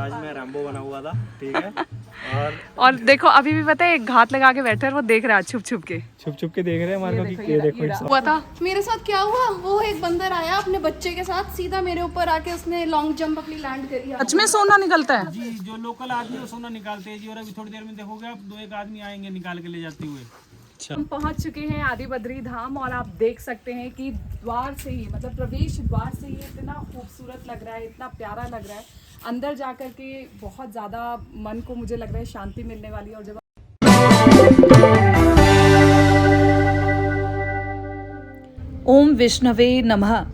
आज मैं रैम्बो बना हुआ था, ठीक है। और देखो अभी भी पता है एक घात लगा के बैठे हैं, वो देख रहा है छुप छुप के देख रहे हैं हमारे को कि ये देखो हुआ था। मेरे साथ क्या हुआ, वो एक बंदर आया अपने बच्चे के साथ, सीधा मेरे ऊपर आके उसने लॉन्ग जंप अपनी लैंड करी। सच में सोना निकलता है जी, जो लोकल आदमी वो सोना निकालते हैं जी। और अभी थोड़ी देर में देखोगे आप, दो एक आदमी आएंगे निकाल के ले जाते हुए। हम पहुंच चुके हैं आदि बद्री धाम और आप देख सकते हैं कि द्वार से ही मतलब प्रवेश द्वार से ही इतना खूबसूरत लग रहा है, इतना प्यारा लग रहा है। अंदर जाकर के बहुत ज़्यादा मन को मुझे लग रहा है शांति मिलने वाली है। और जब ओम विष्णवे नमः।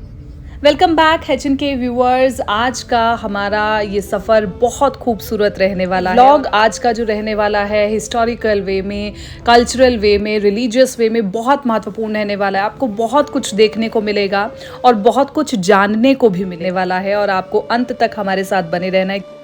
Welcome back HNK viewers. आज का हमारा ये सफ़र बहुत खूबसूरत रहने वाला है। व्लॉग आज का जो रहने वाला है हिस्टोरिकल वे में, कल्चरल वे में, रिलीजियस वे में बहुत महत्वपूर्ण रहने वाला है। आपको बहुत कुछ देखने को मिलेगा और बहुत कुछ जानने को भी मिलने वाला है और आपको अंत तक हमारे साथ बने रहना है।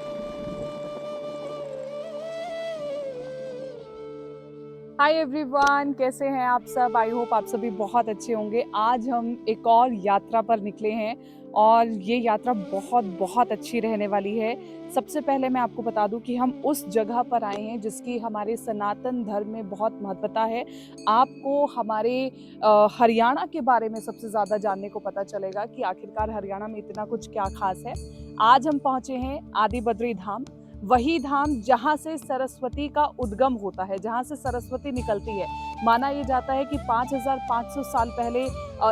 हाय एवरीवन, कैसे हैं आप सब? आई होप आप सभी बहुत अच्छे होंगे। आज हम एक और यात्रा पर निकले हैं और ये यात्रा बहुत बहुत अच्छी रहने वाली है। सबसे पहले मैं आपको बता दूं कि हम उस जगह पर आए हैं जिसकी हमारे सनातन धर्म में बहुत महत्वता है। आपको हमारे हरियाणा के बारे में सबसे ज़्यादा जानने को पता चलेगा कि आखिरकार हरियाणा में इतना कुछ क्या खास है। आज हम पहुँचे हैं आदि बद्री धाम, वही धाम जहाँ से सरस्वती का उद्गम होता है, जहाँ से सरस्वती निकलती है। माना ये जाता है कि 5500 साल पहले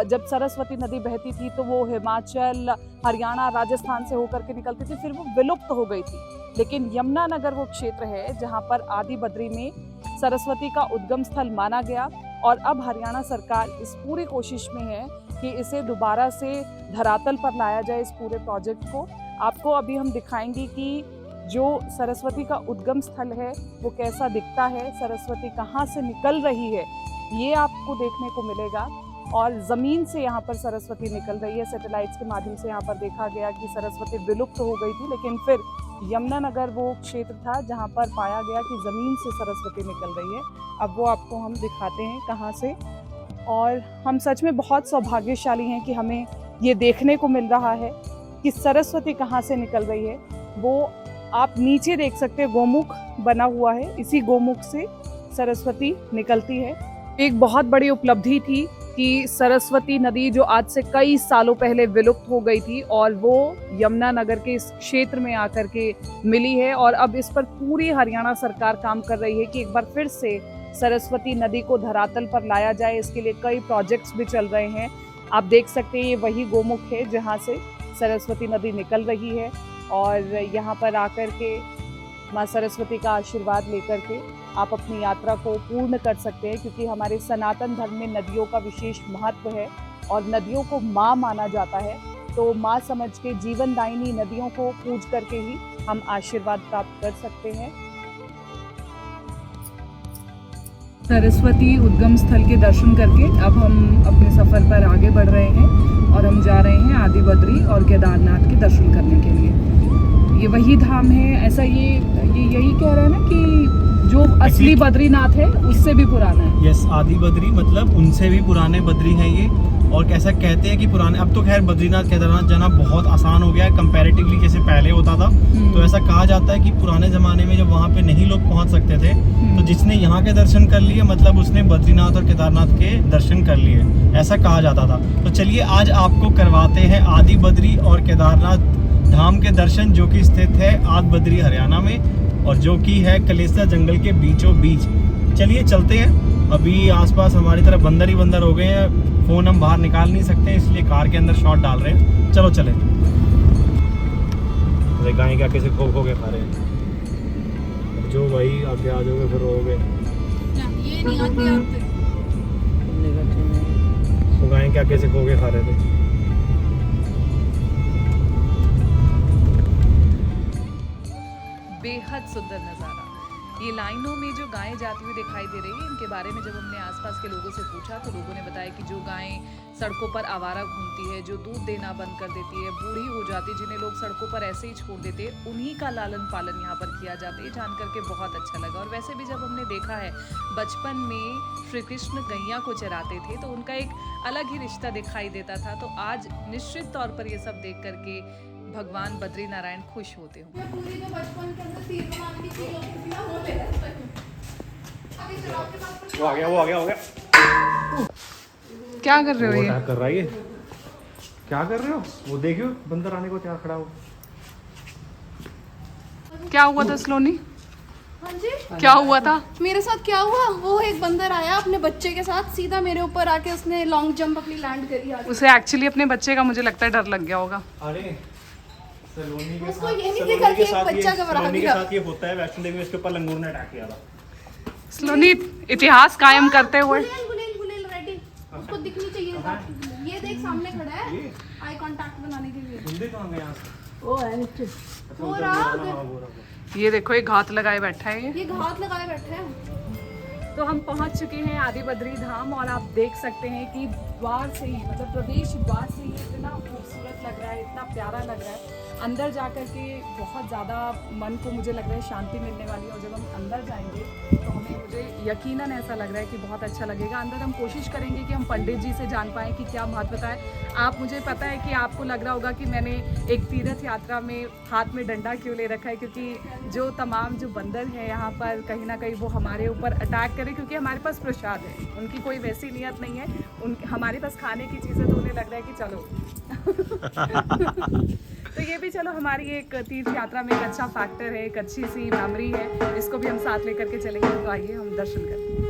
जब सरस्वती नदी बहती थी तो वो हिमाचल, हरियाणा, राजस्थान से होकर के निकलती थी, फिर वो विलुप्त हो गई थी। लेकिन यमुनानगर वो क्षेत्र है जहाँ पर आदि बद्री में सरस्वती का उद्गम स्थल माना गया। और अब हरियाणा सरकार इस पूरी कोशिश में है कि इसे दोबारा से धरातल पर लाया जाए, इस पूरे प्रोजेक्ट को। आपको अभी हम दिखाएंगे कि जो सरस्वती का उद्गम स्थल है वो कैसा दिखता है, सरस्वती कहाँ से निकल रही है, ये आपको देखने को मिलेगा। और ज़मीन से यहाँ पर सरस्वती निकल रही है। सैटेलाइट्स के माध्यम से यहाँ पर देखा गया कि सरस्वती विलुप्त हो गई थी, लेकिन फिर यमुनानगर वो क्षेत्र था जहाँ पर पाया गया कि ज़मीन से सरस्वती निकल रही है। अब वो आपको हम दिखाते हैं कहाँ से। और हम सच में बहुत सौभाग्यशाली हैं कि हमें ये देखने को मिल रहा है कि सरस्वती कहाँ से निकल रही है। वो आप नीचे देख सकते हैं, गोमुख बना हुआ है, इसी गोमुख से सरस्वती निकलती है। एक बहुत बड़ी उपलब्धि थी कि सरस्वती नदी जो आज से कई सालों पहले विलुप्त हो गई थी और वो यमुनानगर के इस क्षेत्र में आकर के मिली है। और अब इस पर पूरी हरियाणा सरकार काम कर रही है कि एक बार फिर से सरस्वती नदी को धरातल पर लाया जाए। इसके लिए कई प्रोजेक्ट्स भी चल रहे हैं। आप देख सकते हैं ये वही गोमुख है जहाँ से सरस्वती नदी निकल रही है। और यहाँ पर आकर के माँ सरस्वती का आशीर्वाद लेकर के आप अपनी यात्रा को पूर्ण कर सकते हैं, क्योंकि हमारे सनातन धर्म में नदियों का विशेष महत्व है और नदियों को माँ माना जाता है। तो माँ समझ के जीवनदायिनी नदियों को पूज करके ही हम आशीर्वाद प्राप्त कर सकते हैं। सरस्वती उद्गम स्थल के दर्शन करके अब हम अपने सफ़र पर आगे बढ़ रहे हैं और हम जा रहे हैं आदि बद्री और केदारनाथ के दर्शन करने के लिए। ये वही धाम है, ऐसा ये यही कह रहा है ना कि जो असली बद्रीनाथ है उससे भी पुराना है। यस, आदि बद्री मतलब उनसे भी पुराने बद्री हैं ये। और कैसा कहते हैं कि पुराने, अब तो खैर बद्रीनाथ केदारनाथ जाना बहुत आसान हो गया है कंपैरेटिवली जैसे पहले होता था। तो ऐसा कहा जाता है कि पुराने ज़माने में जब वहाँ पे नहीं लोग पहुँच सकते थे तो जिसने यहाँ के दर्शन कर लिए मतलब उसने बद्रीनाथ और केदारनाथ के दर्शन कर लिए, ऐसा कहा जाता था। तो चलिए आज आपको करवाते हैं आदि बद्री और केदारनाथ धाम के दर्शन, जो कि स्थित है आदि बद्री हरियाणा में और जो कि है कलेसा जंगल के बीचों बीच। चलिए चलते हैं। अभी आसपास हमारी तरफ बंदर ही बंदर हो गए हैं, फ़ोन हम बाहर निकाल नहीं सकते इसलिए कार के अंदर शॉट डाल रहे हैं। चलो चले। गाय क्या कैसे खो खो के खा रहे हैं। जो भाई आगे आ जाओगे फिर रोगे। ये नहीं आते तो गाय क्या कैसे खो के खा रहे थे। बेहद सुंदर नज़ारा। ये लाइनों में जो गायें जाती हुई दिखाई दे रही है, इनके बारे में जब हमने आसपास के लोगों से पूछा तो लोगों ने बताया कि जो गायें सड़कों पर आवारा घूमती है, जो दूध देना बंद कर देती है, बूढ़ी हो जाती है, जिन्हें लोग सड़कों पर ऐसे ही छोड़ देते हैं, उन्हीं का लालन पालन यहाँ पर किया जाता है। जान करके बहुत अच्छा लगा। और वैसे भी जब हमने देखा है बचपन में श्री कृष्ण गैया को चराते थे तो उनका एक अलग ही रिश्ता दिखाई देता था। तो आज निश्चित तौर पर ये सब देख करके भगवान बद्री नारायण खुश होते हो। मैं पूरी जो बचपन के अंदर तीर बनाने की चीज होती थी ना वो ले रहा था। अभी चलो आपके पास वो आ गया। क्या कर रहे हो ये? कर रहा है ये, क्या कर रहे हो? वो देखियो बंदर आने को तैयार खड़ा हो। क्या हुआ था सलोनी? हाँ जी क्या हुआ था? मेरे साथ क्या हुआ, वो एक बंदर आया अपने बच्चे के साथ, सीधा मेरे ऊपर आके उसने लॉन्ग जंप अपनी लैंड करी आके। उसे एक्चुअली अपने बच्चे का मुझे लगता है डर लग गया होगा। अरे सलोनी के उसको साथ, ये नहीं सलोनी देखा कि के एक साथ बच्चा ये, घबरा सलोनी के गया। साथ ये होता है। वैष्णो देवी में इसके ऊपर लंगूर ने अटैक किया था। सलोनी इतिहास कायम करते हुए। गुलेल रेडी, उसको दिखनी चाहिए बात। ये देख सामने खड़ा है आई कांटेक्ट बनाने के लिए। बंदे कहाँ गए यहाँ से? वो रहा उधर। ये देखो, एक घात लगाए बैठा है ये घात लगाए बैठे हैं। तो हम पहुंच चुके हैं आदि बद्री धाम और आप देख सकते हैं कि द्वार से ही, मतलब प्रवेश द्वार से ही इतना खूबसूरत लग रहा है, इतना प्यारा लग रहा है। अंदर जाकर के बहुत ज़्यादा मन को मुझे लग रहा है शांति मिलने वाली है। और जब हम अंदर जाएंगे तो हमें, मुझे यकीनन ऐसा लग रहा है कि बहुत अच्छा लगेगा। अंदर हम कोशिश करेंगे कि हम पंडित जी से जान पाएँ कि क्या महत्वता है। आप, मुझे पता है कि आपको लग रहा होगा कि मैंने एक तीर्थ यात्रा में हाथ में डंडा क्यों ले रखा है, क्योंकि जो तमाम जो बंदर हैं यहाँ पर कहीं ना कहीं वो हमारे ऊपर अटैक करें, क्योंकि हमारे पास प्रसाद है। उनकी कोई वैसी नियत नहीं है। हमारे पास खाने की चीज़ें, तो उन्हें लग रहा है कि चलो तो ये भी चलो हमारी एक तीर्थ यात्रा में एक अच्छा फैक्टर है, एक अच्छी सी मेमोरी है। इसको भी हम साथ लेकर के चलेंगे। तो आइए हम दर्शन करते हैं।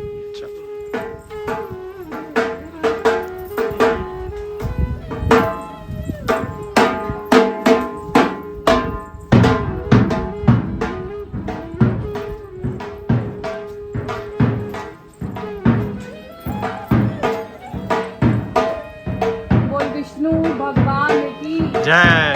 बोल विष्णु भगवान की जय।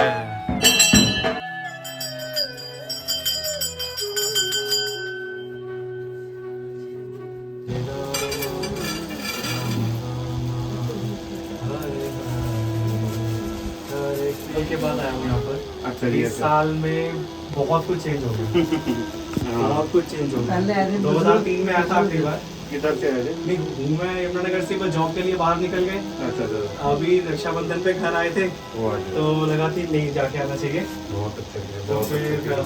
के बाद आया हूँ यहाँ पर। अच्छा, इस साल में बहुत कुछ चेंज हो गया। बहुत कुछ चेंज हो गया। 2003 में आया था आखिरी बार। किधर से आए थे? नहीं, मैं यमुनानगर से बस जॉब के लिए बाहर निकल गए। अच्छा अच्छा, अभी रक्षाबंधन पे घर आए थे वो अच्छा, तो लगा थी नहीं जाके आना चाहिए। बहुत अच्छा किया, तो बहुत फिर अच्छा।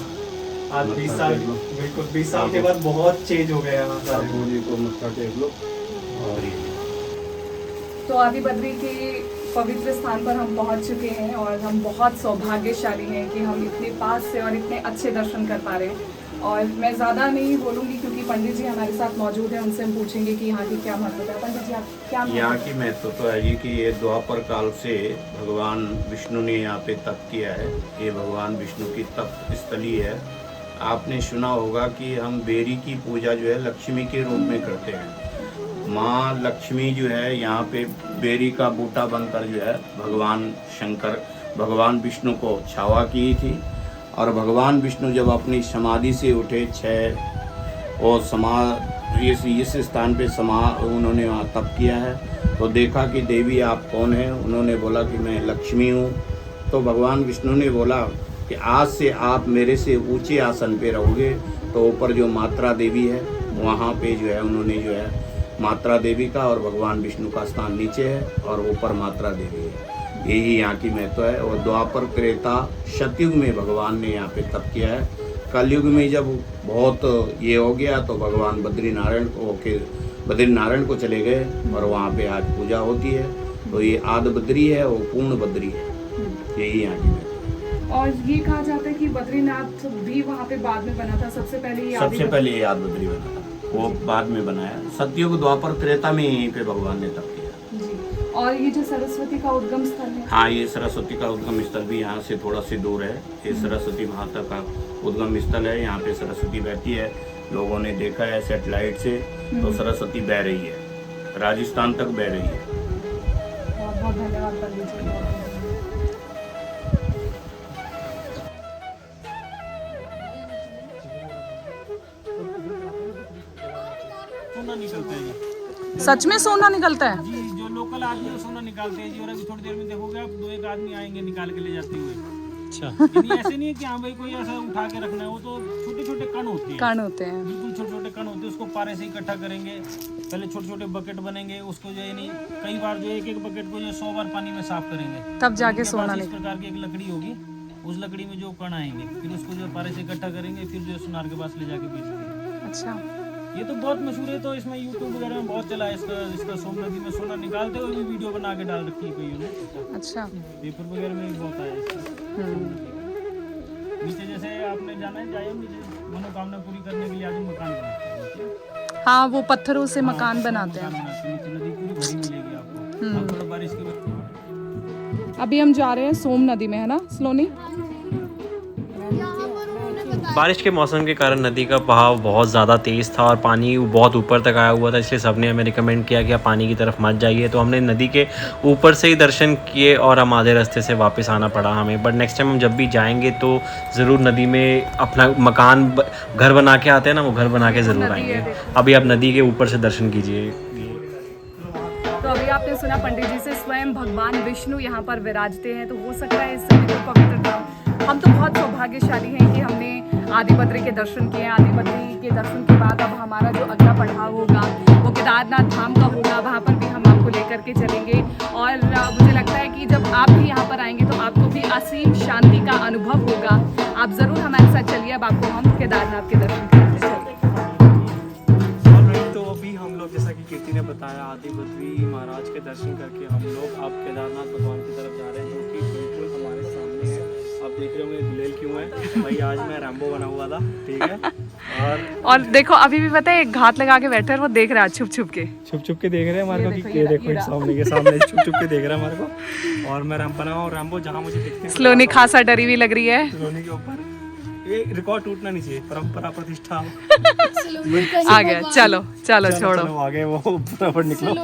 आज 20 साल, बिल्कुल 20 साल के बाद बहुत चेंज हो गया यहाँ सारे। साबू जी को मत्था टेक लो। और ये तो आदि बद्री के पवित्र स्थान पर हम पहुंच चुके हैं और हम बहुत सौभाग्यशाली हैं कि हम इतने पास से और इतने अच्छे दर्शन कर पा रहे हैं। और मैं ज़्यादा नहीं बोलूँगी क्योंकि पंडित जी हमारे साथ मौजूद हैं, उनसे हम पूछेंगे कि यहाँ की क्या महत्व है। पंडित जी, आप क्या यहाँ की महत्व तो है ये कि ये द्वापर काल से भगवान विष्णु ने यहाँ पे तप किया है। ये भगवान विष्णु की तप स्थली है। आपने सुना होगा कि हम बेरी की पूजा जो है लक्ष्मी के रूप में करते हैं। माँ लक्ष्मी जो है यहाँ पे बेरी का बूटा बनकर जो है भगवान शंकर, भगवान विष्णु को छावा की थी। और भगवान विष्णु जब अपनी समाधि से उठे और इस स्थान पे उन्होंने वहाँ तप किया है। तो देखा कि देवी आप कौन है? उन्होंने बोला कि मैं लक्ष्मी हूँ। तो भगवान विष्णु ने बोला कि आज से आप मेरे से ऊंचे आसन पे रहोगे। तो ऊपर जो मात्रा देवी है वहाँ पे जो है उन्होंने जो है मात्रा देवी का और भगवान विष्णु का स्थान नीचे है और ऊपर मात्रा देवी है। यही यहाँ की महत्व है। और द्वापर, त्रेता, सतयुग में भगवान ने यहाँ पे तप किया है। कलयुग में जब बहुत ये हो गया तो भगवान बद्रीनारायण को चले गए और वहाँ पे आज पूजा होती है। तो ये आदि बद्री है और पूर्ण बद्री है। यही यहाँ की महत्व है। और ये कहा जाता है कि बद्रीनाथ भी वहाँ पे बाद में बना था। सबसे पहले ये आदि बद्री बना था, वो बाद में बनाया। सतयुग, द्वापर, त्रेता में यहीं पे भगवान ने तप किया जी। और ये जो सरस्वती का उद्गम स्थल है, हाँ, ये सरस्वती का उद्गम स्थल भी यहाँ से थोड़ा सी दूर है। ये सरस्वती माता का उद्गम स्थल है। यहाँ पे सरस्वती बहती है। लोगों ने देखा है सैटेलाइट से, तो सरस्वती बह रही है, राजस्थान तक बह रही है। बहुत बहुत धन्यवाद पंडित जी। सोना निकलता है जी। सच में सोना निकलता है? जी, जो लोकल आदमी है सोना निकालते हैं जी। और अभी थोड़ी देर में देखोगे आप, 2-1 आदमी आएंगे निकाल के ले जाते हुए। अच्छा, यानी ऐसे नहीं है कि हाँ भाई कोई ऐसा उठा के रखना है। वो तो छोटे छोटे कण होते हैं, कण होते हैं। बिल्कुल छोटे छोटे कण होते हैं। उसको पारे से इकट्ठा करेंगे। पहले छोटे छोटे बकेट बनेंगे। उसको जो है नहीं, कई बार जो एक बकेट को जो 100 बार पानी में साफ करेंगे। तब जाके उनके सोना पास इस निकल। प्रकार की एक लकड़ी होगी। उस लकड़ी में जो कण आएंगे फिर उसको जो पारे से इकट्ठा करेंगे, फिर जो सुनार के पास ले जाके बेचेंगे। अच्छा, ये तो बहुत मशहूर है, तो इसमें यूट्यूब वगैरह में बहुत चला है इसका सोम नदी में सोना निकालते हुए भी वीडियो बना के डाल रखी है कईयों ने। अच्छा। पेपर वगैरह में भी बहुत आया इसका। नीचे जैसे आपने जाना है, जाइए नीचे, मनोकामना पूरी करने के लिए आदमी मकान बनाते हैं। हाँ, वो पत्थरों से मकान बनाते हैं। नीचे नदी पूरी भरी मिलेगी आपको। अब थोड़ा बारिश के बाद अभी हम जा रहे हैं सोम नदी में, है ना सलोनी? बारिश के मौसम के कारण नदी का बहाव बहुत ज़्यादा तेज़ था और पानी बहुत ऊपर तक आया हुआ था, इसलिए सबने हमें रिकमेंड किया कि आप पानी की तरफ मत जाइए। तो हमने नदी के ऊपर से ही दर्शन किए और हम आधे रास्ते से वापस आना पड़ा हमें। बट नेक्स्ट टाइम हम जब भी जाएंगे तो ज़रूर नदी में अपना मकान घर बना के आते हैं ना, वो घर बना के ज़रूर आएंगे। अभी आप नदी के ऊपर से दर्शन कीजिए। तो अभी आपने सुना पंडित जी से, स्वयं भगवान विष्णु यहाँ पर विराजते हैं, तो हो सकता है इस समय को पवित्र धाम। हम तो बहुत सौभाग्यशाली हैं कि हमने आदिबद्री के दर्शन किए हैं। आदिबद्री के दर्शन के बाद अब हमारा जो अगला पड़ाव होगा वो केदारनाथ धाम का होगा, वहाँ पर भी हम आपको लेकर के चलेंगे। और मुझे लगता है कि जब आप भी यहाँ पर आएंगे तो आपको भी असीम शांति का अनुभव होगा। आप ज़रूर हमारे साथ चलिए, अब आपको हम केदारनाथ के दर्शन कराते चलते। तो अभी हम लोग, जैसा कि कीर्ति ने बताया, आदिबद्री महाराज के दर्शन करके हम लोग अब केदारनाथ भगवान की तरफ जा रहे हैं, जो कि बिल्कुल हमारे सामने है। आप देख रहे होंगे गुलेल क्यों है भाई, आज मैं रैम्बो बना हुआ था, ठीक है। और देखो अभी भी पता है, एक घात लगा के बैठे हैं, वो देख रहा है छुप छुप के। छुप छुप के देख रहे हैं हमारे को, कि ये देखो सामने के सामने छुप छुप के देख रहा है हमारे को। और मैं रैम्प बना हूँ, रैम्बो जहाँ मुझे दिखते हैं। सलोनी खासा डरी हुई लग रही है। सलोनी के ऊपर ये रिकॉर्ड टूटना नहीं चाहिए, परंपरा प्रतिष्ठा आ गया, चलो चलो छोड़ो। आगे वो फटाफट निकलो।